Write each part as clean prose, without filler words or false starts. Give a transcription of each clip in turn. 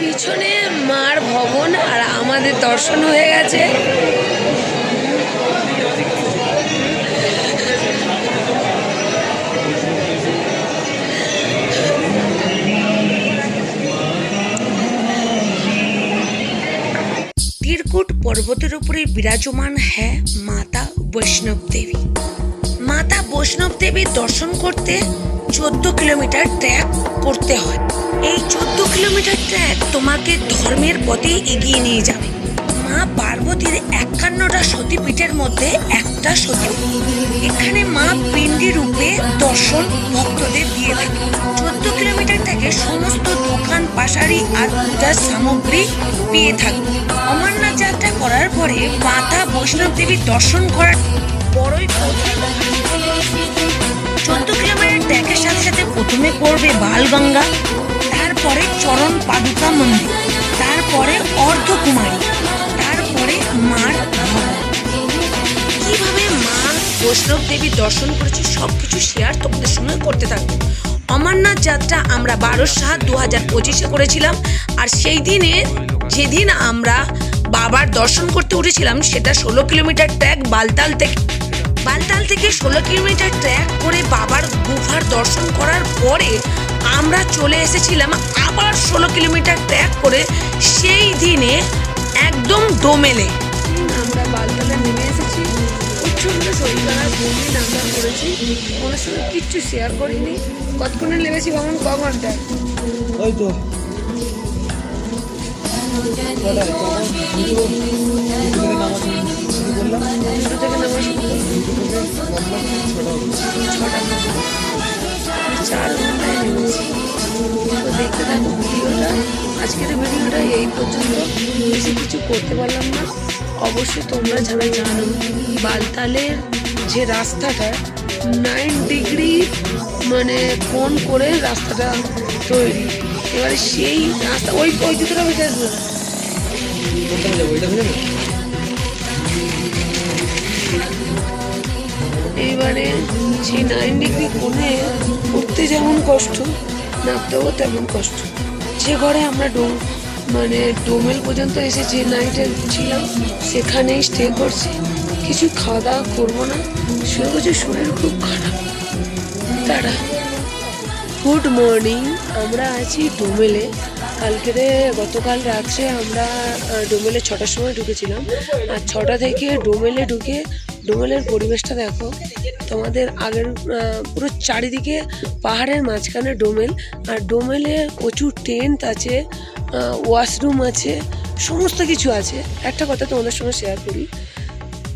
পিছনে মার ভবন আর আমাদের দর্শন হয়ে গেছে। त्रिकुट पर्वतेर उपरे विराजमान है माता वैष्णव देवी। माता वैष्णव देवी दर्शन करते 14 किलोमीटर ट्रैक करते हैं। এই 14 কিলোমিটার ট্র্যাক তোমাকে ধর্মের পথে এগিয়ে নিয়ে যাবে। মা পার্বতীর 51টা সতীপীঠের মধ্যে একটা সতীপীঠ। এখানে মা পিণ্ডি রূপে দর্শন ভক্তদের দিয়ে থাকে। 14 কিলোমিটার থেকে সমস্ত দোকান পাশারি আর পূজার সামগ্রী পেয়ে থাকবে। অমরনাথ যাত্রা করার পরে মাতা বৈষ্ণব দেবীর দর্শন করার বড়ই কৌতূহল। 14 কিলোমিটার ট্র্যাকের সাথে সাথে প্রথমে পড়বে বালগঙ্গা, তারপরে চরণ পাদুকা মন্দির, তারপরে অর্ধকুমারী, তারপরে মার ভবন। কিভাবে মা বৈষ্ণব দেবী দর্শন করেছি সবকিছু শেয়ার তোমাদের সঙ্গে করতে থাকবো। অমরনাথ যাত্রা আমরা 12/7/2025 করেছিলাম। আর সেই দিনে যেদিন আমরা বাবার দর্শন করতে উঠেছিলাম সেটা 16 কিলোমিটার ট্র্যাক বালতাল থেকে 16 কিলোমিটার ট্র্যাক করে বাবার গুফার দর্শন করার পরে আমরা চলে এসেছিলাম আবার 16 কিলোমিটার ট্র্যাক করে সেই দিনে একদম ডোমেলে। আমরা বালতালে নেমে এসেছি, প্রচণ্ড শরীর খারাপ, বমি নামা করেছি। ওনার সঙ্গে কিচ্ছু শেয়ার করিনি। কতক্ষণে নেমেছি ভাবুন, ক ঘন্টায়? ওই তো দেখতে থাকো ভিডিওটা। আজকের ভিডিওটা এই পর্যন্ত, বেশি কিছু করতে পারলাম না। অবশ্যই তোমরা যারা জানো বালতালের যে রাস্তাটা 9 ডিগ্রি মানে কোণ করে রাস্তাটা তৈরি, এবারে সেই রাস্তা ওই জুতোটা বেঁচে আসবে। এইবারে সেই 9 ডিগ্রি কোণে উঠতে যেমন কষ্ট, নামতেও তেমন কষ্ট। যে ঘরে আমরা ডোমেল পর্যন্ত এসে যে নাইটে ছিলাম সেখানেই স্টে করছি। কিছু খাওয়া দাওয়া করবো না, শুয়ে বলছি শরীর খুব খারাপ। তারা গুড মর্নিং, আমরা আছি ডোমেলে। গতকাল রাত্রে আমরা ডোমেলে 6টার সময় ঢুকেছিলাম। আর 6টা থেকে ডোমেলে ঢুকে ডোমেলের পরিবেশটা দেখো তোমাদের। আগের পুরো চারিদিকে পাহাড়ের মাঝখানে ডোমেল, আর ডোমেলে প্রচুর টেন্ট আছে, ওয়াশরুম আছে, সমস্ত কিছু আছে। একটা কথা তোমাদের সঙ্গে শেয়ার করি,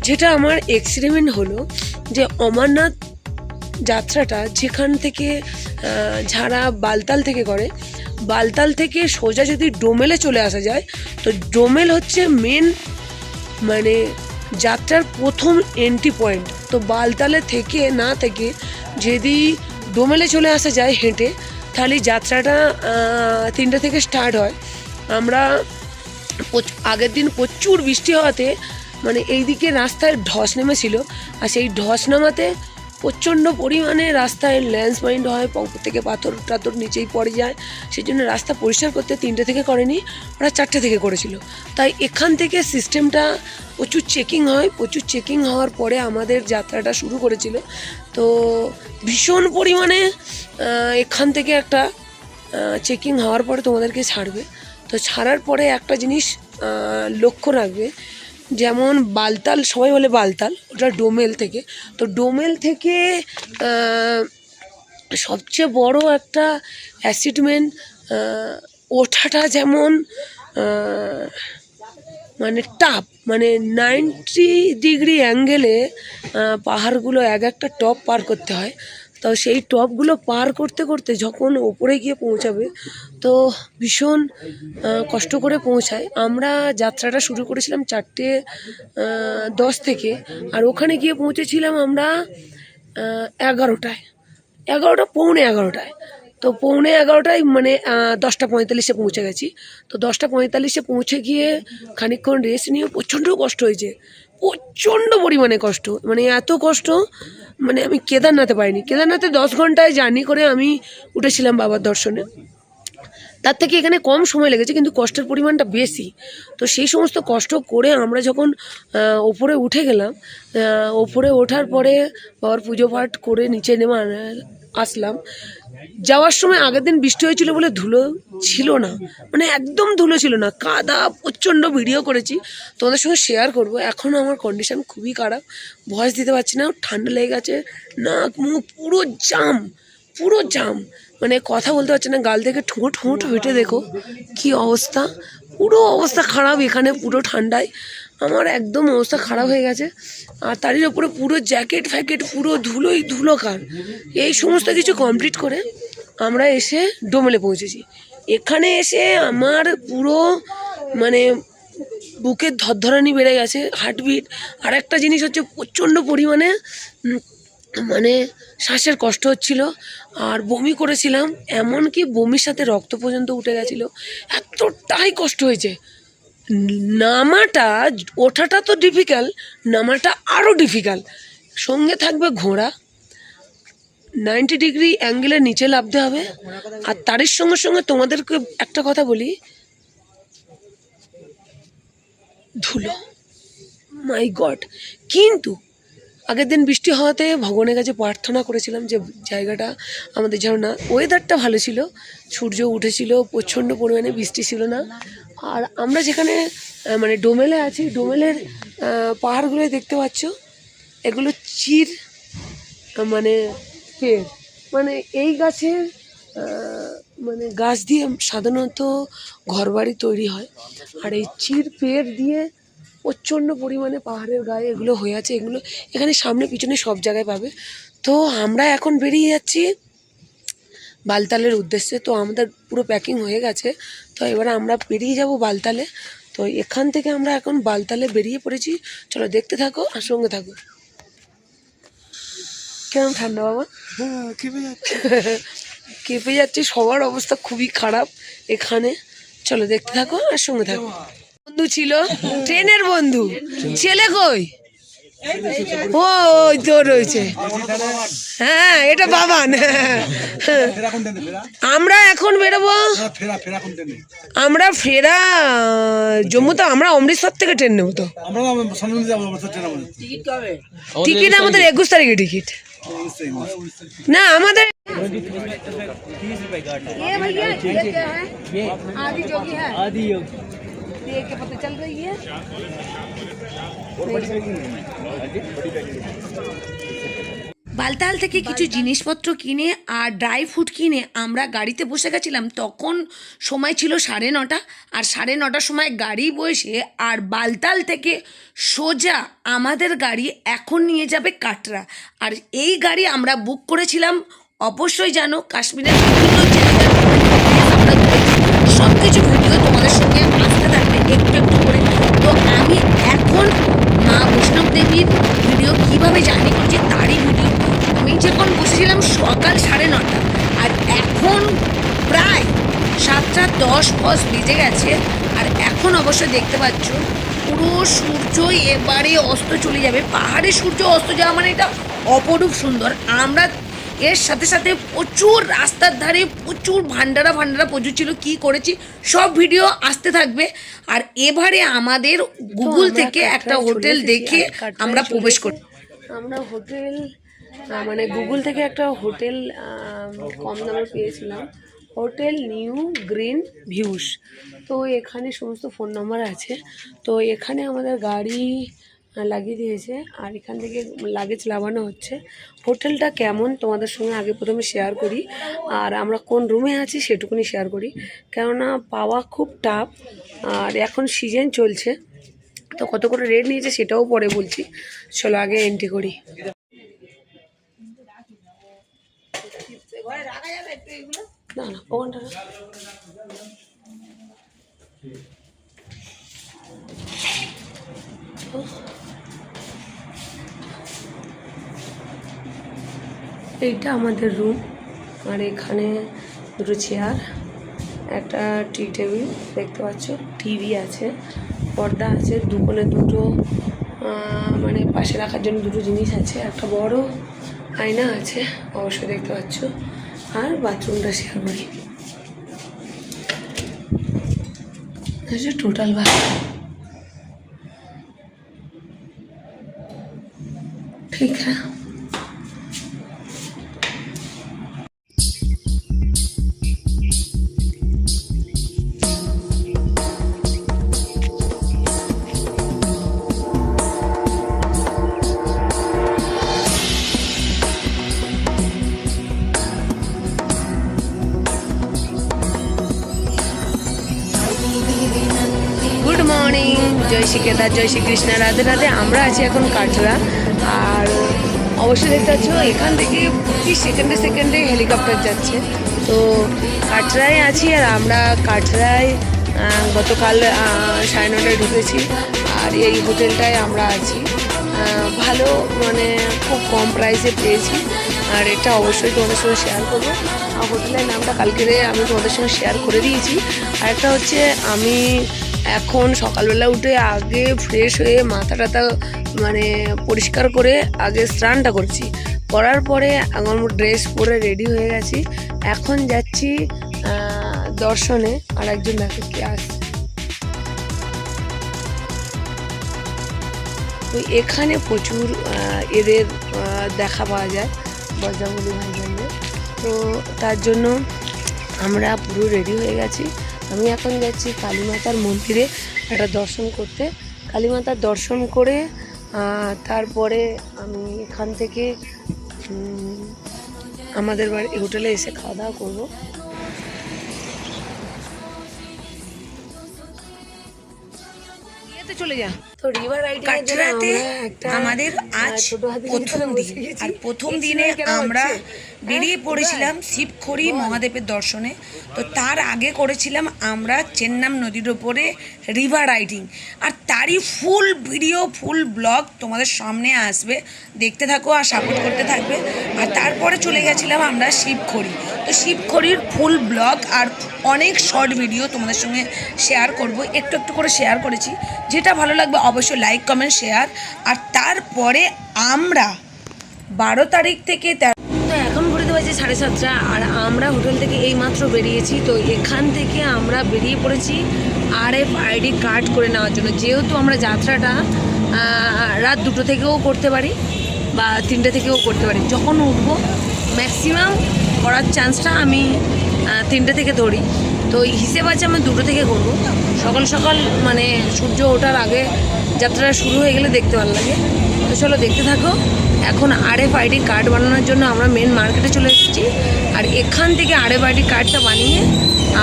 যেটা আমার এক্সপেরিমেন্ট হলো যে অমরনাথ যাত্রাটা যেখান থেকে যারা বালতাল থেকে করে, বালতাল থেকে সোজা যদি ডোমেলে চলে আসা যায় তো ডোমেল হচ্ছে মেন মানে যাত্রার প্রথম এন্ট্রি পয়েন্ট। তো বালতালে থেকে যদি ডোমেলে চলে আসা যায় হেঁটে, তাহলে যাত্রাটা 3টা থেকে স্টার্ট হয়। আমরা আগের দিন প্রচুর বৃষ্টি হওয়াতে মানে এইদিকে রাস্তায় ধস নেমেছিল, আর সেই ধস নামাতে প্রচণ্ড পরিমাণে রাস্তায় ল্যান্ডস্লাইড হয়, থেকে পাথর টাথর নিচেই পড়ে যায়। সেই জন্য রাস্তা পরিষ্কার করতে 3টে থেকে করেনি, ওরা 4টে থেকে করেছিল। তাই এখান থেকে সিস্টেমটা প্রচুর চেকিং হয়। প্রচুর চেকিং হওয়ার পরে আমাদের যাত্রাটা শুরু করেছিল। তো ভীষণ পরিমাণে এখান থেকে একটা চেকিং হওয়ার পরে তোমাদেরকে ছাড়বে। তো ছাড়ার পরে একটা জিনিস লক্ষ্য রাখবে, যেমন বালতাল, সবাই বলে বালতাল, ওটা ডোমেল থেকে। তো ডোমেল থেকে সবচেয়ে বড় একটা অ্যাচিভমেন্ট ওঠাটা যেমন মানে টাপ, মানে 90 ডিগ্রি অ্যাঙ্গেলে পাহাড়গুলো একটা টপ পার করতে হয়। তো সেই টপগুলো পার করতে করতে যখন ওপরে গিয়ে পৌঁছাবে তো ভীষণ কষ্ট করে পৌঁছায়। আমরা যাত্রাটা শুরু করেছিলাম 4:10 থেকে, আর ওখানে গিয়ে পৌঁছেছিলাম আমরা 11টায়, পৌনে 11টায়। তো পৌনে 11টায় মানে 10:45-এ পৌঁছে গেছি। তো 10:45-এ পৌঁছে গিয়ে খানিকক্ষণ রেস্ট নিয়ে প্রচণ্ড কষ্ট হয়েছে, প্রচণ্ড পরিমাণে কষ্ট। মানে এত কষ্ট মানে আমি কেদারনাথে পাইনি। কেদারনাথে 10 ঘন্টায় জার্নি করে আমি উঠেছিলাম বাবার দর্শনে। তার থেকে এখানে কম সময় লেগেছে, কিন্তু কষ্টের পরিমাণটা বেশি। তো সেই সমস্ত কষ্ট করে আমরা যখন ওপরে উঠে গেলাম, ওপরে ওঠার পরে বাবার পুজো পাঠ করে নিচে নেমে আসলাম। যাওয়ার সময় আগের দিন বৃষ্টি হয়েছিল বলে ধুলো ছিল না, মানে একদম ধুলো ছিল না, কাদা প্রচণ্ড। ভিডিও করেছি, তোমাদের সঙ্গে শেয়ার করব। এখন আমার কন্ডিশন খুবই খারাপ, ভয়েস দিতে পারছি না, ঠান্ডা লেগে গেছে, নাক মুখ পুরো জাম, পুরো জাম, মানে কথা বলতে পারছি না। গাল থেকে ঠোঁট ঠোঁট হেঁটে দেখো কি অবস্থা, পুরো অবস্থা খারাপ এখানে, পুরো ঠান্ডায় আমার একদম অবস্থা খারাপ হয়ে গেছে। আর তারই ওপরে পুরো জ্যাকেট ফ্যাকেট পুরো ধুলোই ধুলোকার। এই সমস্ত কিছু কমপ্লিট করে আমরা এসে ডোমেলে পৌঁছেছি। এখানে এসে আমার পুরো মানে বুকের ধরধরানি বেড়ে গেছে, হার্টবিট। আর একটা জিনিস হচ্ছে প্রচণ্ড পরিমাণে মানে শ্বাসের কষ্ট হচ্ছিল, আর বমি করেছিলাম, এমনকি বমির সাথে রক্ত পর্যন্ত উঠে গেছিলো, এতটাই কষ্ট হয়েছে। নামাটা, ওঠাটা তো ডিফিকাল্ট, নামাটা আরও ডিফিকাল্ট। সঙ্গে থাকবে ঘোড়া, 90 ডিগ্রি অ্যাঙ্গেলের নিচে নামতে হবে। আর তারই সঙ্গে সঙ্গে তোমাদেরকে একটা কথা বলি, ধুলো, মাই গড। কিন্তু আগের দিন বৃষ্টি হওয়াতে ভগবানের কাছে প্রার্থনা করেছিলাম যে জায়গাটা আমাদের যেন না, ওয়েদারটা ভালো ছিল, সূর্য উঠেছিল, প্রচণ্ড পরিমাণে বৃষ্টি ছিল না। আর আমরা যেখানে মানে ডোমেলে আছি, ডোমেলের পাহাড়গুলো দেখতে পাচ্ছ, এগুলো চির মানে পেড়, মানে এই গাছের মানে গাছ দিয়ে সাধারণত ঘরবাড়ি তৈরি হয়। আর এই চির পেড় দিয়ে প্রচণ্ড পরিমাণে পাহাড়ের গায়ে এগুলো হয়ে আছে। এগুলো এখানে সামনে পিছনে সব জায়গায় পাবে। তো আমরা এখন বেরিয়ে যাচ্ছি বালতালের উদ্দেশ্যে। তো আমাদের পুরো প্যাকিং হয়ে গেছে, তো এবারে আমরা বেরিয়ে যাব বালতালে। তো এখান থেকে আমরা এখন বালতালে বেরিয়ে পড়েছি। চলো দেখতে থাকো আর সঙ্গে থাকো। কেমন ঠান্ডা বাবা? কেঁপে যাচ্ছে, সবার অবস্থা খুবই খারাপ এখানে। চলো দেখতে থাকো আর সঙ্গে থাকো। বন্ধু ছিল, ট্রেনের বন্ধু, ছেলে কই? ওই তো রয়েছে, হ্যাঁ এটা বাবান। আমরা এখন বেরোবো, আমরা ফেরা জম্মু, তো আমরা অমৃতসর থেকে ট্রেন নেবো। তো টিকিট আমাদের 21 তারিখে টিকিট না আমাদের। देख के पता चल रही है। বালতাল থেকে কিছু জিনিসপত্র কিনে আর ড্রাই ফ্রুট কিনে আমরা গাড়িতে বসে গেছিলাম। তখন সময় ছিল 9:30, আর 9:30 সময় গাড়ি বসে আর বালতাল থেকে সোজা আমাদের গাড়ি এখন নিয়ে যাবে কাটরা। আর এই গাড়ি আমরা বুক করেছিলাম, অবশ্যই জানো, কাশ্মীরের বিভিন্ন জায়গায় আমরা সব কিছু ভিডিও তোমাদের সঙ্গে আসতে থাকবে একটু একটু করে। তো আমি এখন মা বৈষ্ণব দেবীর ভিডিও কীভাবে জার্নি করছি তারই ভিডিও। আমি যখন বসেছিলাম সকাল 9:30, আর এখন প্রায় 7:10 বেজে গেছে। আর এখন অবশ্যই দেখতে পাচ্ছ পুরো সূর্য এবারে অস্ত চলে যাবে। পাহাড়ে সূর্য অস্ত যাওয়া মানে এটা অপরূপ সুন্দর। আমরা এর সাথে সাথে প্রচুর রাস্তার ধারে প্রচুর ভান্ডারা প্রচুর ছিল, কি করেছি সব ভিডিও আসতে থাকবে। আর এবারে আমাদের গুগল থেকে একটা হোটেল দেখে আমরা প্রবেশ করি। আমরা হোটেল মানে গুগল থেকে একটা হোটেল কম দামে পেয়েছিলাম, হোটেল নিউ গ্রিন ভিউস। তো এখানে সমস্ত ফোন নাম্বার আছে। তো এখানে আমাদের গাড়ি লাগিয়ে দিয়েছে, আর এখান থেকে লাগেজ লাগানো হচ্ছে। হোটেলটা কেমন তোমাদের সঙ্গে আগে প্রথমে শেয়ার করি, আর আমরা কোন রুমে আছি সেটুকুনি শেয়ার করি, কেননা পাওয়া খুব টাফ। আর এখন সিজন চলছে, তো কত করে রেট নিয়েছে সেটাও পরে বলছি। চলো আগে এন্ট্রি করি। না না ওখানটা এইটা আমাদের রুম। আর এখানে দুটো চেয়ার, একটা টি টেবিল দেখতে পাচ্ছ, টিভি আছে, পর্দা আছে, দুকোণে দুটো মানে পাশে রাখার জন্য দুটো জিনিস আছে, একটা বড় আয়না আছে অবশ্যই দেখতে পাচ্ছ। আর বাথরুমটা শেয়ার করি। टोटल भाड़ा ठीक है। गुड मॉर्निंग, जय श्री केदार, जय श्री कृष्ण, राधे राधे। আমরা আছি এখন কাটরা। আর অবশ্যই দেখতে পাচ্ছ এখান থেকে প্রতি সেকেন্ডে সেকেন্ডে হেলিকপ্টার যাচ্ছে। তো কাটরায় আছি আর আমরা কাটরায় গতকাল 9:30টায় ঢুকেছি। আর এই হোটেলটায় আমরা আছি, ভালো মানে খুব কম প্রাইসে পেয়েছি। আর এটা অবশ্যই তোমাদের সঙ্গে শেয়ার করবো। আর হোটেলের নামটা কালকে আমি তোমাদের সঙ্গে শেয়ার করে দিয়েছি। আর একটা হচ্ছে আমি এখন সকালবেলা উঠে আগে ফ্রেশ হয়ে মাথা টাথা মানে পরিষ্কার করে আগে স্নানটা করছি, করার পরে আমার ড্রেস পরে রেডি হয়ে গেছি। এখন যাচ্ছি দর্শনে। আর একজন দেখো কে আসছে। তো এখানে প্রচুর এদের দেখা পাওয়া যায়, বজরঙ্গবলী ভাইজানদের। তো তার জন্য আমরা পুরো রেডি হয়ে গেছি। আমি এখন যাচ্ছি কালীমাতার মন্দিরে একটা দর্শন করতে। কালীমাতার দর্শন করে তারপরে আমি এখান থেকে আমাদের বাড়ি হোটেলে এসে খাওয়া দাওয়া করবো। চলে যা। তো রিভার কাটরাতে আমাদের আজ প্রথম দিন। আর প্রথম দিনে আমরা বেরিয়ে পড়েছিলাম শিবখড়ি মহাদেবের দর্শনে। তো তার আগে করেছিলাম আমরা চেন্নাম নদীর ওপরে রিভার রাইডিং। আর তারই ফুল ভিডিও ফুল ব্লগ তোমাদের সামনে আসবে, দেখতে থাকো আর সাপোর্ট করতে থাকবে। আর তারপরে চলে গেছিলাম আমরা শিবখড়ি। তো শিবখড়ির ফুল ব্লগ আর অনেক শর্ট ভিডিও তোমাদের সঙ্গে শেয়ার করব, একটু একটু করে শেয়ার করেছি। যেটা ভালো লাগবে অবশ্যই লাইক কমেন্ট শেয়ার। আর তারপরে আমরা 12 তারিখ থেকে তো এখন ঘুরতে পারছি 7:30। আর আমরা হোটেল থেকে এইমাত্র বেরিয়েছি। তো এখান থেকে আমরা বেরিয়ে পড়েছি RFID কার্ড করে নেওয়ার জন্য। যেহেতু আমরা যাত্রাটা রাত 2টো থেকেও করতে পারি বা 3টে থেকেও করতে পারি। যখন উঠবো ম্যাক্সিমাম করার চান্সটা আমি 3টে থেকে ধরি। তো হিসেব আছে আমি 2টো থেকে করবো। সকাল সকাল মানে সূর্য ওঠার আগে যাত্রাটা শুরু হয়ে গেলে দেখতে ভালো লাগে। তো চলো দেখতে থাকো। এখন RFID কার্ড বানানোর জন্য আমরা মেন মার্কেটে চলে এসেছি। আর এখান থেকে RFID কার্ডটা বানিয়ে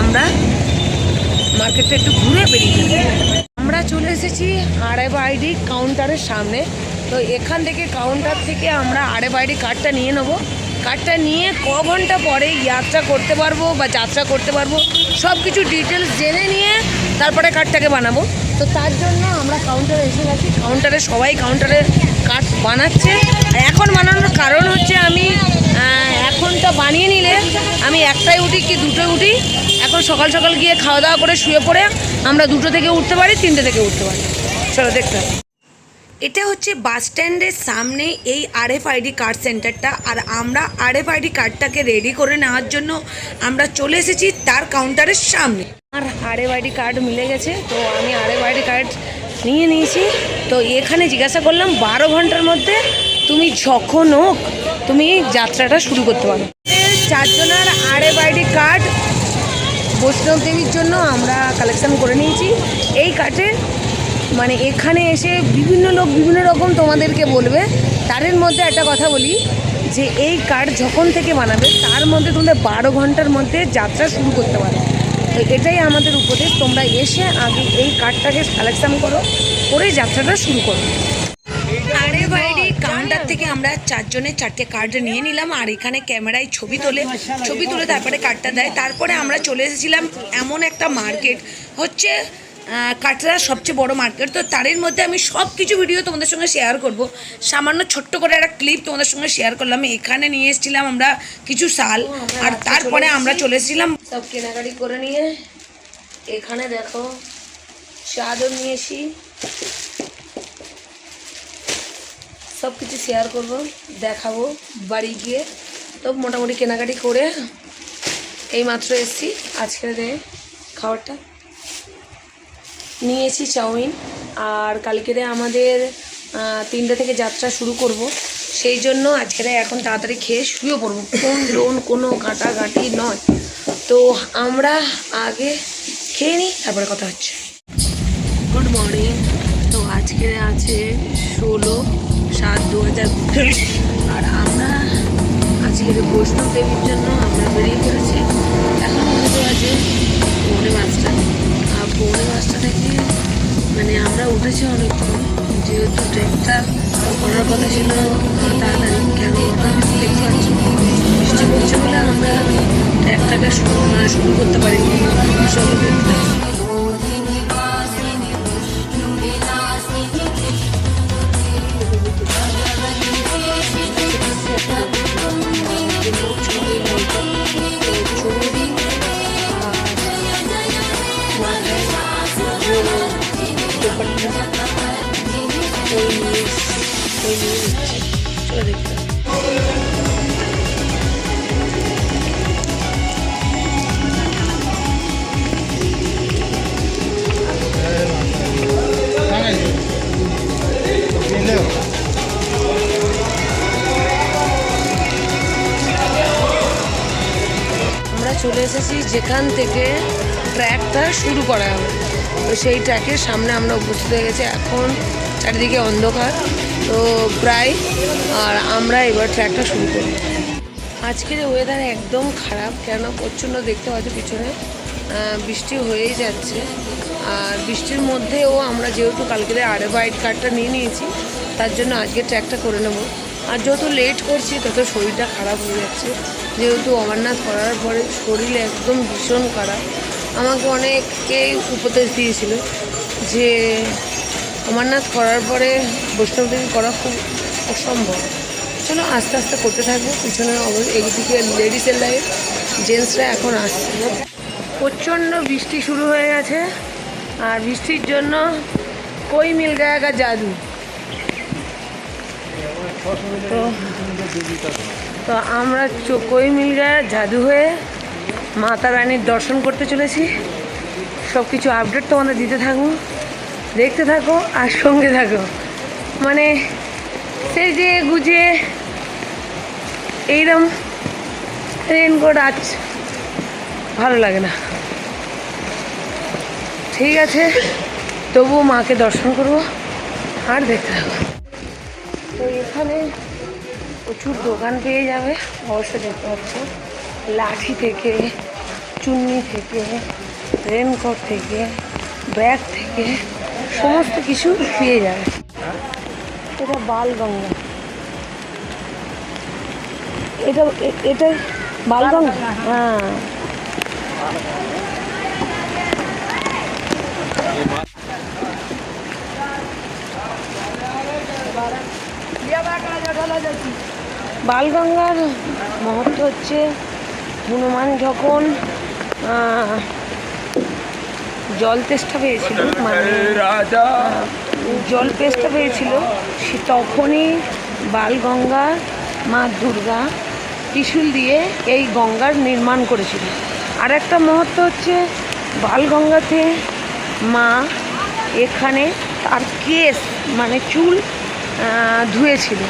আমরা মার্কেটটা একটু ঘুরে বেরিয়ে যাবো। আমরা চলে এসেছি RFID কাউন্টারের সামনে। তো এখান থেকে কাউন্টার থেকে আমরা RFID কার্ডটা নিয়ে নেবো। কার্ডটা নিয়ে ক ঘন্টা পরে যাত্রা করতে পারবো বা যাত্রা করতে পারবো সব কিছু ডিটেলস জেনে নিয়ে তারপরে কার্ডটাকে বানাবো। তো তার জন্য আমরা কাউন্টারে এসে গেছি। কাউন্টারে সবাই কাউন্টারে কার্ড বানাচ্ছে। আর এখন বানানোর কারণ হচ্ছে আমি এখনটা বানিয়ে নিলে আমি 1টায় উঠি কি 2টোয় উঠি। এখন সকাল সকাল গিয়ে খাওয়া দাওয়া করে শুয়ে পড়ে আমরা 2টো থেকে উঠতে পারি, 3টে থেকে উঠতে পারি। চলো দেখতে। এটা হচ্ছে বাস স্ট্যান্ডের সামনে এই RFID কার্ড সেন্টারটা। আর আমরা RFID কার্ডটাকে রেডি করে নেওয়ার জন্য আমরা চলে এসেছি তার কাউন্টারের সামনে। আর RFID কার্ড মিলে গেছে। তো আমি RFID কার্ড নিয়ে নিয়েছি। তো এখানে জিজ্ঞাসা করলাম 12 ঘন্টার মধ্যে তুমি যখন হোক তুমি যাত্রাটা শুরু করতে পারো। 4 জনের RFID কার্ড বৈষ্ণব দেবীর জন্য আমরা কালেকশন করে নিয়েছি। এই কার্ডে মানে এখানে এসে বিভিন্ন লোক বিভিন্ন রকম তোমাদেরকে বলবে। তাদের মধ্যে একটা কথা বলি যে এই কার্ড যখন থেকে বানাবে তার মধ্যে তোমরা 12 ঘন্টার মধ্যে যাত্রা শুরু করতে পারো। তো এটাই আমাদের উপদেশ, তোমরা এসে আগে এই কার্ডটাকে কালেকশন করো, করে যাত্রাটা শুরু করো। RFID কাউন্টার থেকে আমরা 4 জনের 4টে কার্ড নিয়ে নিলাম। আর এখানে ক্যামেরায় ছবি তুলে তারপরে কার্ডটা দেয়। তারপরে আমরা চলে এসেছিলাম এমন একটা মার্কেট, হচ্ছে কাটরার সবচেয়ে বড় মার্কেট। তো তারের মধ্যে আমি সব কিছু ভিডিও তোমাদের সঙ্গে শেয়ার করব। সামান্য ছোট্ট করে একটা ক্লিপ তোমাদের সঙ্গে শেয়ার করলাম। এখানে নিয়ে এসেছিলাম আমরা কিছু শাল। আর তারপরে আমরা চলে এসেছিলাম সব কেনাকাটি করে নিয়ে। এখানে দেখো চাদর নিয়েছি, সব কিছু শেয়ার করবো, দেখাবো বাড়ি গিয়ে। তো মোটামুটি কেনাকাটি করে এই মাত্র এসেছি আজকের খাবারটা। নিয়েছি চাউমিন। আর কালকেরে আমাদের 3টে থেকে যাত্রা শুরু করব, সেই জন্য আজকেরে এখন তাড়াতাড়ি খেয়ে শুয়ে পড়বো। কোন লোন কোনো ঘাটাঘাটি নয়, তো আমরা আগে খেয়ে নিই, তারপরে কথা হচ্ছে। Good morning. তো আজকে আছে 16/7/2022 আর আমরা আজকের বৈষ্ণব দেবীর জন্য আমরা বেরিয়ে পড়েছি। এখন মতো আছে 5:45। আর 5:45 থেকে মানে আমরা উঠেছি অনেকক্ষণ, যেহেতু ট্রেনটা করার কথা ছিল তাড়াতাড়ি, কেন দেখতে পাচ্ছি বৃষ্টি পড়ছে বলে আমরা ট্রেনটাকে শুরু করতে পারিনি। সবাই দেখতে চলো দেখতে। আমরা চলে এসেছি যেখান থেকে ট্র্যাকটা শুরু করা হবে, তো সেই ট্র্যাকের সামনে আমরা উপস্থিত হয়ে গেছি। এখন চারিদিকে অন্ধকার, তো প্রায় আর আমরা এবার ট্র্যাকটা শুরু করব। আজকের ওয়েদার একদম খারাপ, কেন প্রচণ্ড দেখতে পাচ্ছি পিছনে বৃষ্টি হয়েই যাচ্ছে। আর বৃষ্টির মধ্যেও আমরা যেহেতু কালকে RFID কার্ডটা নিয়ে নিয়েছি, তার জন্য আজকে ট্র্যাকটা করে নেব। আর যত লেট করছি তত শরীরটা খারাপ হয়ে যাচ্ছে, যেহেতু অমরনাথ করার পরে শরীর একদম ভীষণ খারাপ। আমাকে অনেকেই উপদেশ দিয়েছিল যে অমরনাথ করার পরে বৈষ্ণব দেবী করা খুব অসম্ভব। চলো আস্তে আস্তে করতে থাকবো। পিছনে একদিকে লেডিসের লাইন, জেন্টসরা এখন আসছে। প্রচণ্ড বৃষ্টি শুরু হয়ে গেছে, আর বৃষ্টির জন্য কই মিল গায়েগা জাদু। তো আমরা কই মিল গায়ে জাদু হয়ে মাতা রানীর দর্শন করতে চলেছি। সব কিছু আপডেট তোমাদের দিতে থাকবো, দেখতে থাকো আর সঙ্গে থাকো। মানে সেই যে গুজে এইরকম রেনকোট আজ ভালো লাগে না, ঠিক আছে, তবুও মাকে দর্শন করবো আর দেখতে থাকো। তো এখানে প্রচুর দোকান পেয়ে যাবে, অবশ্যই দেখতে পাচ্ছ। লাঠি থেকে, চুন্নি থেকে, রেনকোট থেকে, ব্যাগ থেকে সমস্ত কিছু পেয়ে যাবে। এটা বালগঙ্গা, এটা বালগঙ্গা, হ্যাঁ। বালগঙ্গার মহত্ব হচ্ছে হনুমান যখন জল তেষ্টা পেয়েছিল, মানে জল তেষ্টা পেয়েছিল, তখনই বালগঙ্গা মা দুর্গা ত্রিশূল দিয়ে এই গঙ্গার নির্মাণ করেছিল। আর একটা মহত্ব হচ্ছে বালগঙ্গাতে মা এখানে তার কেশ মানে চুল ধুয়েছিল,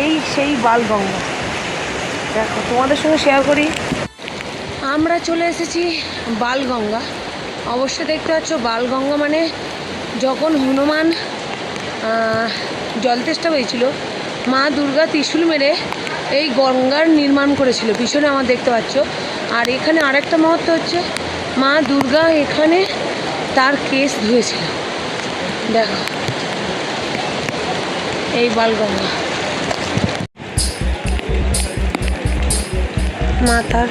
এই সেই বালগঙ্গা। দেখো তোমাদের সঙ্গে শেয়ার করি। আমরা চলে এসেছি বালগঙ্গা। অবশ্যই দেখতে পাচ্ছ বালগঙ্গা মানে যখন হনুমান জল তেষ্টা পেয়েছিল, মা দুর্গা ত্রিশূল মেরে এই গঙ্গার নির্মাণ করেছিল, পিছনে আমার দেখতে পাচ্ছ। আর এখানে আরেকটা মহত্ব হচ্ছে মা দুর্গা এখানে তার কেশ ধুয়েছিল। দেখো এই বালগঙ্গা, মাতার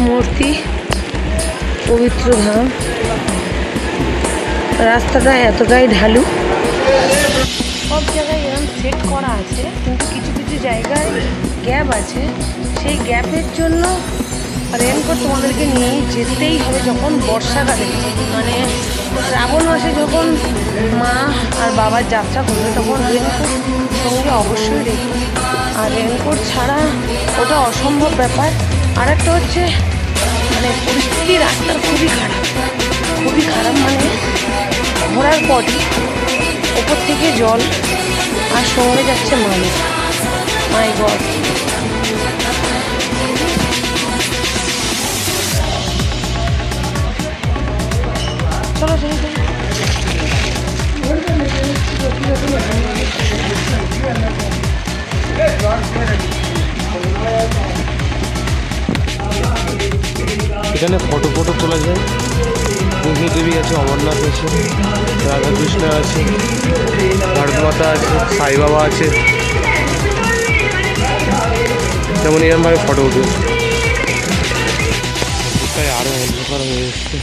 মূর্তি, পবিত্র ধাম। রাস্তাটা এতটাই ঢালু, সব জায়গায় এরকম সেট করা আছে, কিন্তু কিছু কিছু জায়গায় গ্যাপ আছে। সেই গ্যাপের জন্য রেনকোট তোমাদেরকে নিয়েই যেতেই হবে। যখন বর্ষাকালে মানে শ্রাবণ মাসে যখন মা আর বাবার যাত্রা করবে, তখন রেনকোট সঙ্গে অবশ্যই রেখো। আর রেনকোট ছাড়া ওটা অসম্ভব ব্যাপার। আর একটা হচ্ছে মানে পরিস্থিতি রাস্তার খুবই খারাপ, খুবই খারাপ, মানে আসার পরই ওপর থেকে জল আর সঙ্গে যাচ্ছে মানুষ। মাই গড, চলো চলো চলো। এখানে ফটো তোলা যায়। বৈষ্ণোদেবী আছে, অমরনাথ আছে, রাধাকৃষ্ণ আছে, ভারত মাতা আছে, সাই বাবা আছে, যেমন এরকমভাবে ফটো উঠবে। তাই আরও অন্ধকার হয়ে এসছে।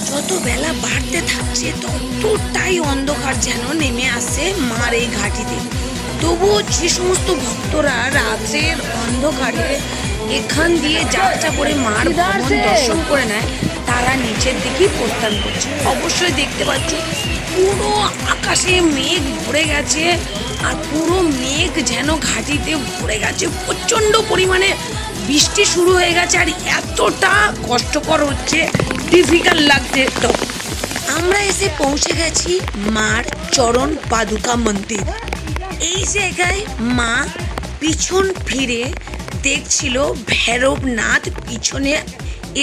যত বেলা বাড়তে থাকছে ততটাই অন্ধকার যেন নেমে আসছে মার এই ঘাটিতে। তবুও যে সমস্ত ভক্তরা রাতের অন্ধকারে এখান দিয়ে যাত্রা করে মার ভবন দর্শন করে নেয়, তারা নিচের দিকেই প্রস্থান করছে। অবশ্যই দেখতে পাচ্ছ পুরো আকাশে মেঘ ভরে গেছে, আর পুরো মেঘ যেন ঘাটিতে ভরে গেছে। প্রচণ্ড পরিমাণে বৃষ্টি শুরু হয়ে গেছে, আর এতটা কষ্টকর হচ্ছে, ডিফিকাল্ট লাগছে। তো আমরা এসে পৌঁছে গেছি মার চরণ পাদুকা মন্দির। এই জায়গায় মা পিছন ফিরে দেখছিল ভৈরবনাথ পিছনে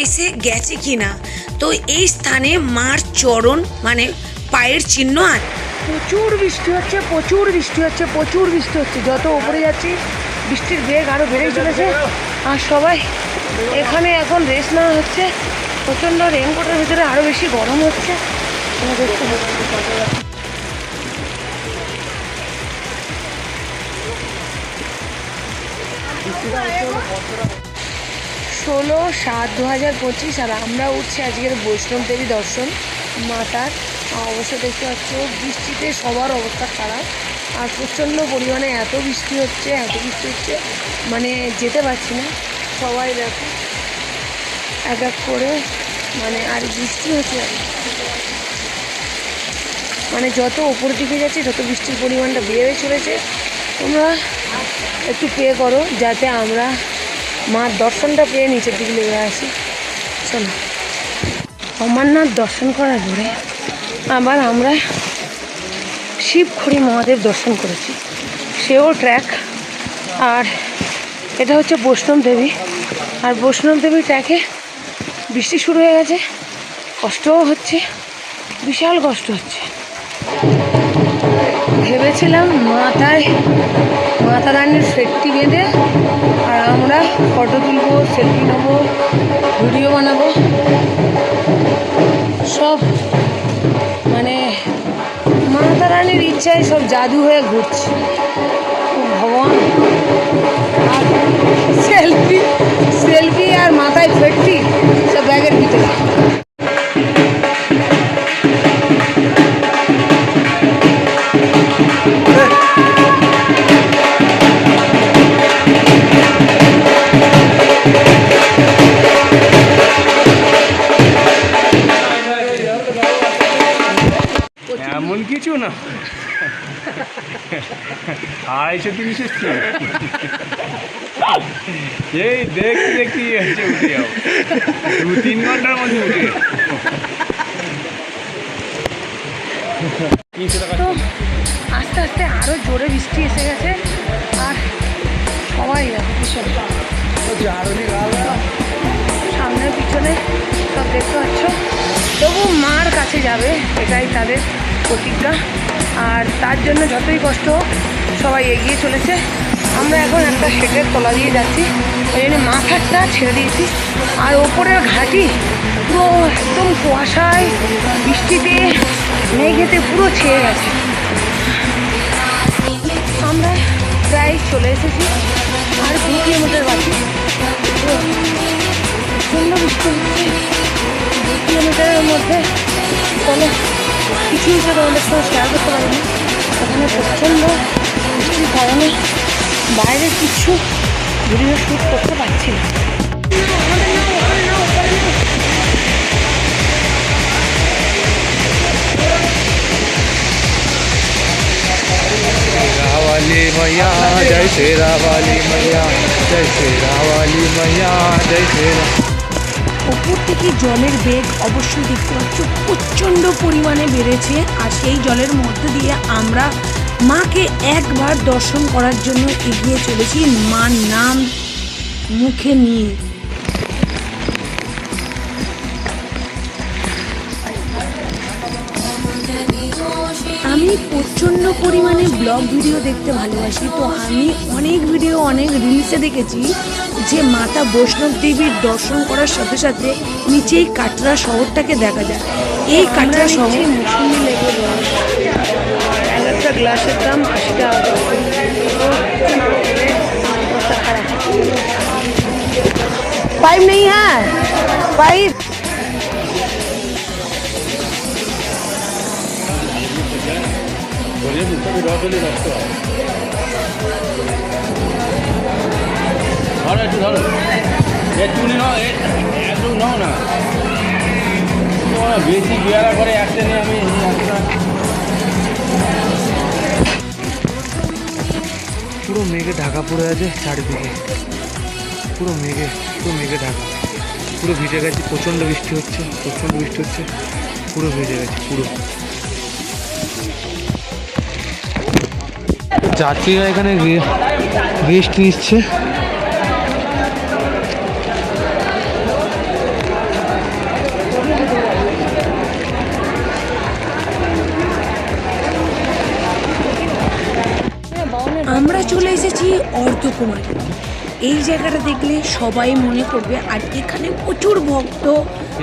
এসে গেছে কিনা। তো এই স্থানে মার চরণ মানে পায়ের চিহ্ন আছে। প্রচুর বৃষ্টি হচ্ছে, যত উপরে যাচ্ছি বৃষ্টির বেগ আরও বেড়েই চলেছে। আর সবাই এখানে এখন রেস্ট নেওয়া হচ্ছে। প্রচণ্ড রেনকোটের ভিতরে আরও বেশি গরম হচ্ছে। দেখতে হচ্ছে 16/7/2025। আর আমরা উঠছি আজকের বৈষ্ণব দেবী দর্শন মাতার। অবশ্য দেখতে পাচ্ছ বৃষ্টিতে সবার অবস্থা খারাপ, আর প্রচণ্ড পরিমাণে এত বৃষ্টি হচ্ছে মানে যেতে পারছি না। সবাই দেখো এক এক করে মানে আর বৃষ্টি হচ্ছে, মানে যত ওপর দিকে যাচ্ছে তত বৃষ্টির পরিমাণটা বেড়ে চলেছে। তোমরা একটু পে করো যাতে আমরা মার দর্শনটা পেয়ে নিচের দিকে লেগে আসি। চলো, অমরনাথ দর্শন করার পরে আবার আমরা শিবখড়ি মহাদেব দর্শন করেছি, সেও ট্র্যাক। আর এটা হচ্ছে বৈষ্ণব দেবী, আর বৈষ্ণব দেবী ট্র্যাকে বৃষ্টি শুরু হয়ে গেছে, কষ্টও হচ্ছে, বিশাল কষ্ট হচ্ছে। ভেবেছিলাম মাতা রানীর ফেটটি বেঁধে আর আমরা ফটো তুলবো, সেলফি নেবো, ভিডিও বানাবো, সব মানে মাতা রানীর ইচ্ছায় সব জাদু হয়ে ঘুরছে। ভগবান, আর সেলফি আর মাথায় ফেটটি সব ব্যাগের ভিতরে। এমন কিছু না, 250-300 এই দেখতে হচ্ছে উঠে যাও, 2-3 ঘন্টার মধ্যে উঠে যাও। তো আস্তে আস্তে আরও জোরে বৃষ্টি এসে গেছে, আর সবাই ভীষণ সামনে পিছনে সব দেখতে পাচ্ছ। তবু মার কাছে যাবে, এটাই তাদের প্রতিজ্ঞা, আর তার জন্য যতই কষ্ট হোক সবাই এগিয়ে চলেছে। আমরা এখন একটা শেডের তলা দিয়ে যাচ্ছি, ওই জন্য মাথাটা ছেড়ে দিয়েছি। আর ওপরের ঘাটি পুরো একদম কুয়াশায় বৃষ্টিতে মেঘেতে পুরো ছেয়ে গেছে। আমরা প্রায় চলে এসেছি, আর 2 কিলোমিটার বাকি। বৃষ্টি হচ্ছে 2 কিলোমিটারের মধ্যে, কোনো কিছুই তো তোমাদের সঙ্গে শেয়ার করতে পারিনি। ওখানে প্রচণ্ড বৃষ্টির কারণে বাইরে কিছু ভিডিও শ্যুট করতে পারছি না। वाली मैया जय शेरा वाली मैया जय शेरा वाली मैया जय शेरा। উপর থেকে জলের বেগ অবশ্যই দেখতে পাচ্ছ প্রচণ্ড পরিমাণে বেড়েছে। আর সেই জলের মধ্যে দিয়ে আমরা মাকে একবার দর্শন করার জন্য এগিয়ে চলেছি, মার নাম মুখে নিয়ে। আমি প্রচণ্ড পরিমাণে ব্লগ ভিডিও দেখতে ভালোবাসি, তো আমি অনেক ভিডিও অনেক রিলসে দেখেছি যে মাতা বৈষ্ণব দেবীর দর্শন করার সাথে সাথে নিচেই কাটরা শহরটাকে দেখা যায়। এই কাটরা শহর মৌসুমি লেগে এক একটা গ্লাসের দাম 80 টাকা। पाइप नहीं है, पाइप একটু ধরো, একটু নাও, একটু নাও না, বেশি পেয়ারা করে একটা নিয়ে আমি পুরো মেঘে ঢাকা পড়ে আছে চারিদিকে, পুরো মেঘে ঢাকা, পুরো ভিজে গেছে। প্রচণ্ড বৃষ্টি হচ্ছে, পুরো ভিজে গেছে পুরো। যাত্রীরা এখানে রেস্ট নিচ্ছে। আমরা চলে এসেছি অর্ধকুমারী। এই জায়গাটা দেখলে সবাই মনে করবে, আর এখানে প্রচুর ভক্ত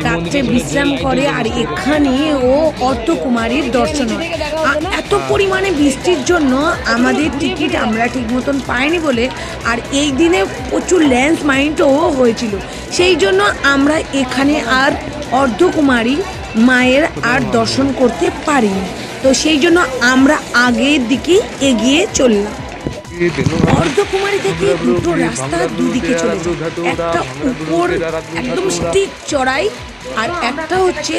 রাত্রে বিশ্রাম করে, আর এখানে ও অর্ধকুমারীর দর্শন হয়। আর এত পরিমাণে বৃষ্টির জন্য আমাদের টিকিট আমরা ঠিক মতন পাইনি বলে, আর এই দিনে প্রচুর ল্যান্ডস্লাইডও হয়েছিল, সেই জন্য আমরা এখানে আর অর্ধকুমারী মায়ের আর দর্শন করতে পারিনি। তো সেই জন্য আমরা আগের দিকে এগিয়ে চললাম। অর্ধকুমারী থেকে দুটো রাস্তা দুদিকে চলে যায়, একটা উপর একদম স্টিক চড়াই, আর একটা হচ্ছে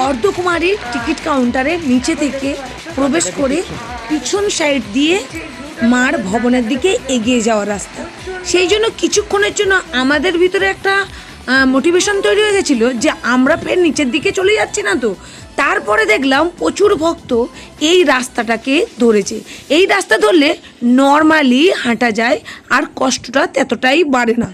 অর্ধকুমারীর টিকিট কাউন্টারের নিচে থেকে প্রবেশ করে পিছন সাইড দিয়ে মার ভবনের দিকে এগিয়ে যাওয়ার রাস্তা। সেই জন্য কিছুক্ষণের জন্য আমাদের ভিতরে একটা মোটিভেশন তৈরি হয়ে গেছিলো যে আমরা ফের নিচের দিকে চলে যাচ্ছি না। তো তারপরে দেখলাম প্রচুর ভক্ত এই রাস্তাটাকে ধরেছে। এই রাস্তা ধরলে নর্মালি হাঁটা যায়, আর কষ্টটা ততটাই বাড়ে না।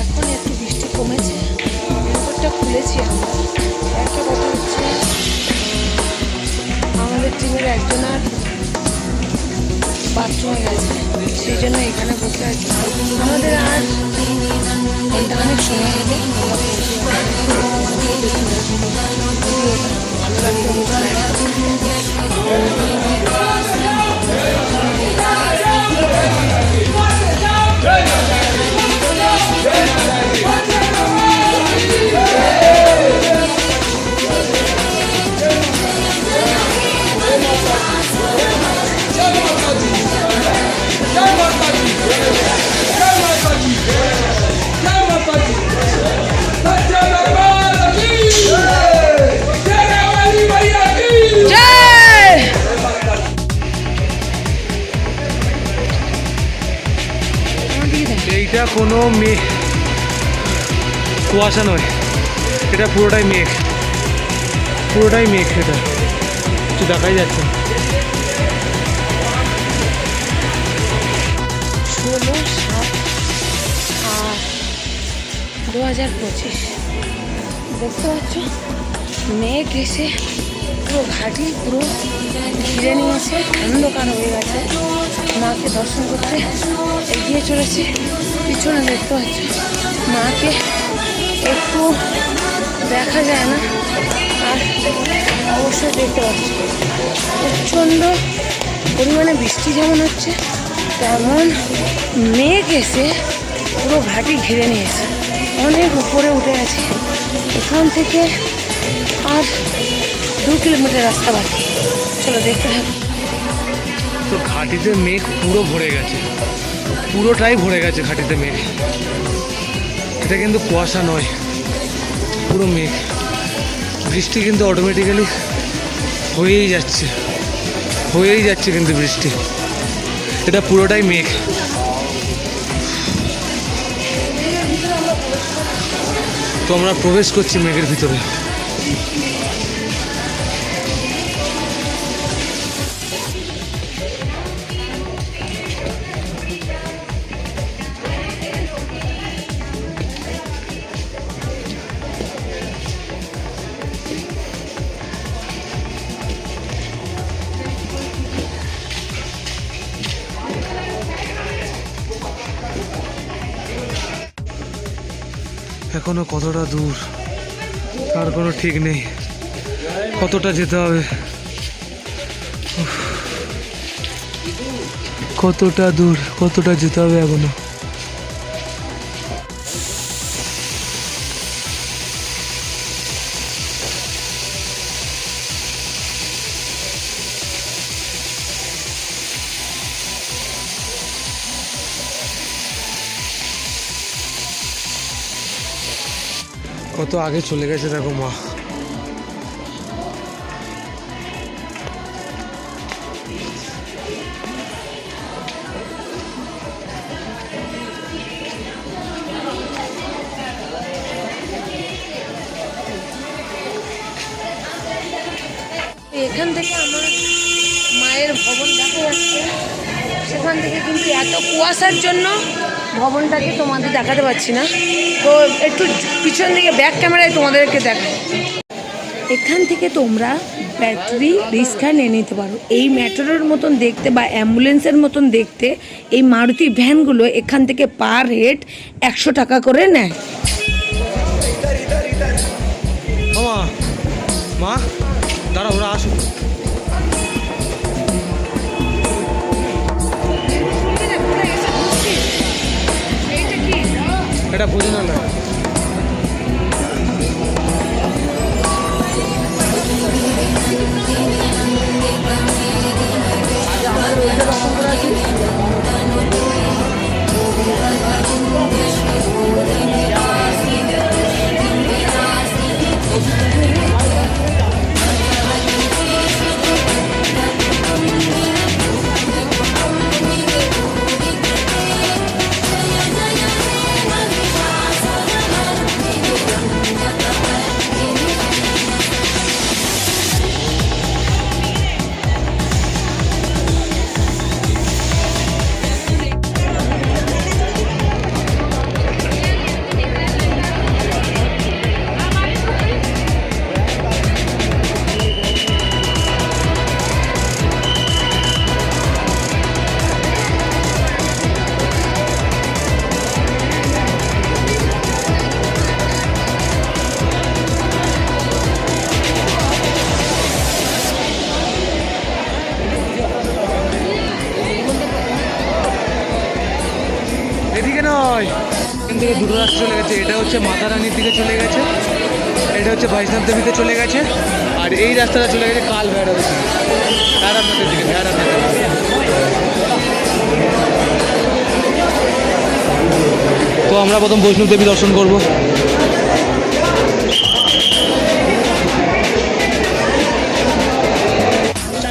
এখন একটু বৃষ্টি কমেছে, রেনকোটটা খুলেছি আমরা। একটা কথা হচ্ছে, আমাদের টিমের একজনের বাথরুমে গেছে, সেই জন্য এখানে বসে আছি। আমাদের আর অনেক সময় হলে এইটা কোনো মেঘ, কুয়াশা নয়, এটা পুরোটাই মেঘ, এটা কিছু দেখাই যাচ্ছে না। 16/7/2025 দেখতে পাচ্ছ, মেঘ এসে পুরো ঘাটি পুরো ঘিরে নিয়েছে, অন্ধকার হয়ে গেছে। মাকে দর্শন করতে এগিয়ে চলেছে। পিছনে দেখতে পাচ্ছ মাকে একটু দেখা যায় না, আর অবশ্যই দেখতে পাচ্ছ প্রচণ্ড পরিমাণে বৃষ্টি যেমন হচ্ছে, তেমন মেঘ এসে পুরো ঘাটি ঘিরে নিয়েছে। অনেক উপরে উঠে গেছে। এখান থেকে আর 2 কিলোমিটার রাস্তা বাকি। চলো দেখতে থাকো। তো ঘাটিতে মেঘ পুরো ভরে গেছে, পুরোটাই ভরে গেছে ঘাটিতে মেঘ। এটা কিন্তু কুয়াশা নয়, পুরো মেঘ। বৃষ্টি কিন্তু অটোমেটিক্যালি হয়েই যাচ্ছে কিন্তু বৃষ্টি। এটা পুরোটাই মেঘ। তো আমরা প্রবেশ করছি মেঘের ভিতরে। এখনো কতটা দূর তার কোনো ঠিক নেই, কতটা যেতে হবে, কতটা দূর, কতটা যেতে হবে এখনো। কত আগে চলে গেছে দেখো মা। এখান থেকে আমার মায়ের ভবন দেখা যাচ্ছে। সেখান থেকে কিন্তু এত কুয়াশার জন্য ভবনটাকে তোমাদের দেখাতে পারছি না। তো একটু পিছন দিকে ব্যাক ক্যামেরায় তোমাদেরকে দেখাই। এখান থেকে তোমরা ব্যাটারি রিক্সা নিয়ে নিতে পারো। এই মেট্রোর মতন দেখতে বা অ্যাম্বুলেন্সের মতন দেখতে এই মারুতি ভ্যানগুলো এখান থেকে পার হেড 100 টাকা করে নেয়। মা দাঁড়া, ওরা আসুক। এটা বুঝে না। এদিকে নয়, এখান থেকে দুটো রাস্তা চলে গেছে। এটা হচ্ছে মাতা রানীর দিকে চলে গেছে, এটা হচ্ছে বৈষ্ণব দেবীতে চলে গেছে, আর এই রাস্তাটা চলে গেছে কাল ভৈরবের দিকে, ভৈরবনাথের দিকে, তো আমরা প্রথম বৈষ্ণব দেবী দর্শন করব।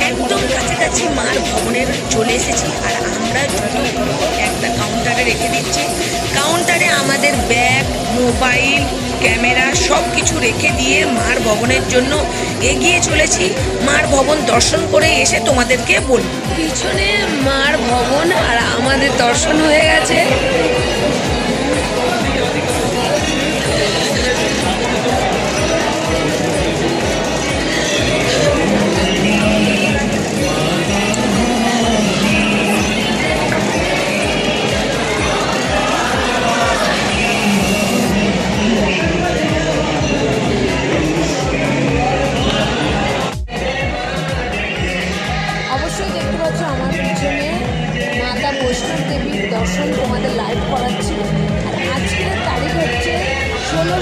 একদম কাছাকাছি মার ভবনের চলে এসেছি। আর আমরা জুতোগুলো একটা কাউন্টারে রেখে দিচ্ছি। কাউন্টারে আমাদের ব্যাগ, মোবাইল, ক্যামেরা সব কিছু রেখে দিয়ে মার ভবনের জন্য এগিয়ে চলেছি। মার ভবন দর্শন করে এসে তোমাদেরকে বলব। পিছনে মার ভবন আর আমাদের দর্শন হয়ে গেছে।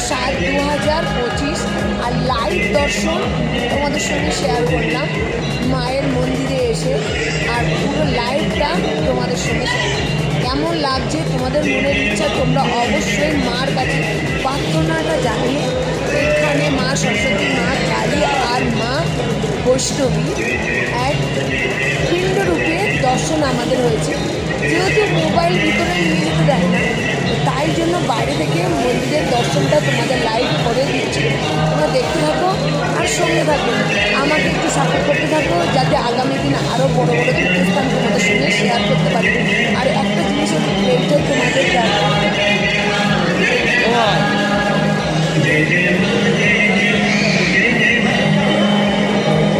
16/7/2025 আর লাইভ দর্শন তোমাদের সঙ্গে শেয়ার করলাম মায়ের মন্দিরে এসে। আর পুরো লাইভটা তোমাদের সঙ্গে শেয়ার কেমন লাগছে, তোমাদের মনের ইচ্ছা তোমরা অবশ্যই মার কাছে প্রার্থনাটা জানিয়ে এখানে মা সরস্বতী, মা কালী আর মা বৈষ্ণবী এক পিণ্ডরূপে দর্শন আমাদের হয়েছে। যেহেতু মোবাইল ভিতরে নিয়ে যেতে দেয় না, তাই জন্য বাইরে থেকে মন্দিরের দর্শনটা তোমাদের লাইভ করে দিচ্ছি। তোমরা দেখতে থাকো আর সঙ্গে থাকো, আমাকে একটু সাপোর্ট করতে থাকো যাতে আগামী দিনে আরও বড় বড় তীর্থস্থান তোমাদের সঙ্গে শেয়ার করতে পারি। আর একটা জিনিসের এইটাই তোমাদের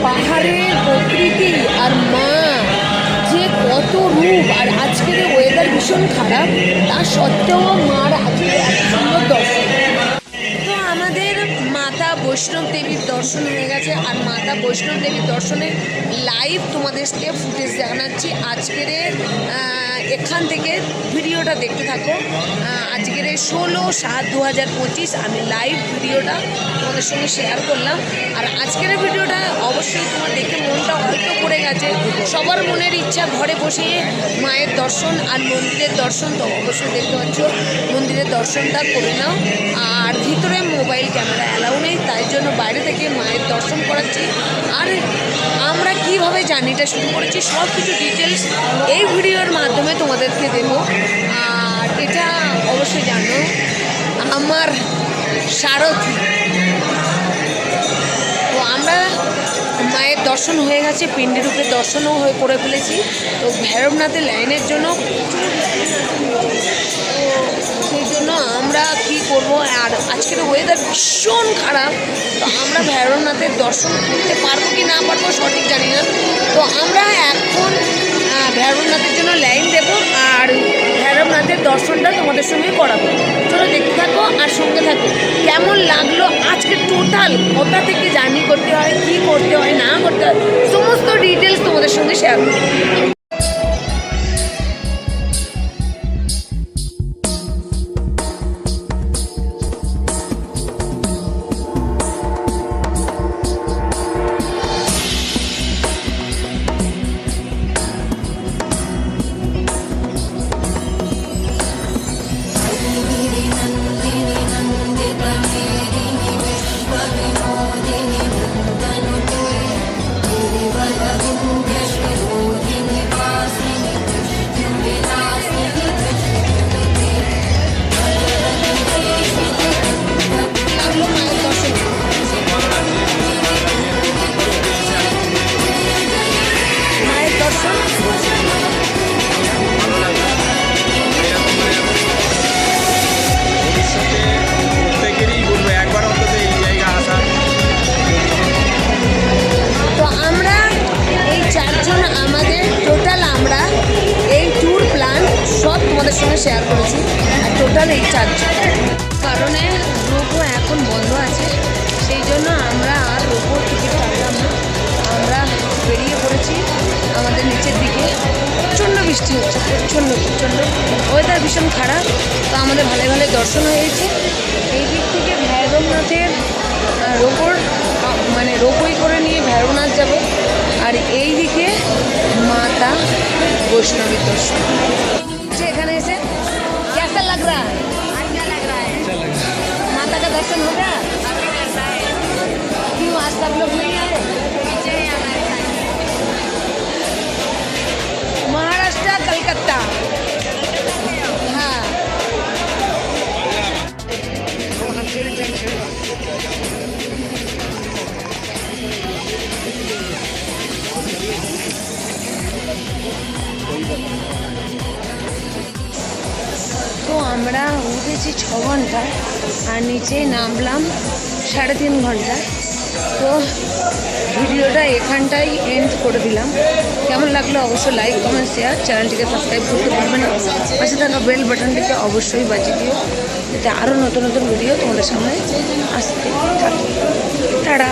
পাহাড়ের প্রকৃতি আর মা যে কত রূপ। আর আজকের ওয়েদার ভীষণ খারাপ, তা সত্ত্বেও মার আজকে এত সুন্দর দর্শন। তো আমাদের মাতা বৈষ্ণব দেবীর দর্শন হয়ে গেছে, আর মাতা বৈষ্ণব দেবীর দর্শনে লাইভ তোমাদেরকে ফুটেজ জানাচ্ছি। আজকের এখান থেকে ভিডিওটা দেখতে থাকো। আজকের 16/7/2025 আমি লাইভ ভিডিওটা তোমাদের সঙ্গে শেয়ার করলাম। আর আজকের ভিডিওটা অবশ্যই তোমার দেখে মনটা হয়তো পড়ে গেছে। সবার মনের ইচ্ছা ঘরে বসে মায়ের দর্শন আর মন্দিরের দর্শন, তো অবশ্যই দেখতে পাচ্ছ মন্দিরের দর্শনটা করে নাও। আর ভিতরে মোবাইল ক্যামেরা অ্যালাউ নেই, তাই জন্য বাইরে থেকে মায়ের দর্শন করাচ্ছি। আর আমরা কিভাবে জার্নিটা শুরু করেছি সব কিছু ডিটেলস এই ভিডিওর মাধ্যমে তোমাদেরকে দেব। আর এটা অবশ্যই জানো আমার সারথি। তো আমরা মায়ের দর্শন হয়ে গেছে, পিণ্ডি রূপে দর্শনও করে ফেলেছি। তো ভৈরবনাথের লাইনের জন্য সেই জন্য আমরা কি করব। আর আজকের ওয়েদার ভীষণ খারাপ, তো আমরা ভৈরবনাথের দর্শন করতে পারবো কি না পারবো সঠিক জানি না। তো আমরা এখন ভৈরবনাথের জন্য লাইন দেবো আর ভৈরবনাথের দর্শনটা তোমাদের সঙ্গে করাবো। চলো দেখতে থাকো আর সঙ্গে থাকো। কেমন লাগলো আজকে টোটাল কোথা থেকে জার্নি করতে হয়, কী করতে হয় না করতে হয়, সমস্ত ডিটেলস তোমাদের সঙ্গে শেয়ার করবো। সঙ্গে শেয়ার করেছি। আর টোটাল এই চারজন কারণে রোপও এখন বন্ধ আছে, সেই জন্য আমরা আর রোপোর টিকিট কাটলাম না। আমরা বেরিয়ে পড়েছি আমাদের নিচের দিকে। প্রচণ্ড বৃষ্টি হচ্ছে, প্রচণ্ড ওয়েদার ভীষণ খারাপ। তো আমাদের ভালো ভালো দর্শন হয়েছে। এই দিক থেকে ভৈরবনাথের রোপোর মানে রোপই করে নিয়ে ভৈরবনাথ যাব। আর এই দিকে মাতা বৈষ্ণবীর দর্শন। এখানে এসে कैसा लग रहा है? अच्छा लग रहा है। माता का दर्शन हो गया? क्यों आज सब लोग नहीं आए? महाराष्ट्र कलकत्ता। हाँ তো আমরা উঠেছি 6 ঘন্টায় আর নিচে নামলাম 3.5 ঘন্টায়। তো ভিডিওটা এখানটাই এন্ড করে দিলাম। কেমন লাগলো অবশ্যই লাইক কমেন্ট শেয়ার, চ্যানেলটিকে সাবস্ক্রাইব করতে পারবে না, পাশে থাকা বেল বাটনটিকে অবশ্যই বাজিয়ে দিও, যাতে আরও নতুন নতুন ভিডিও তোমাদের সামনে আসতে থাকে। টাটা।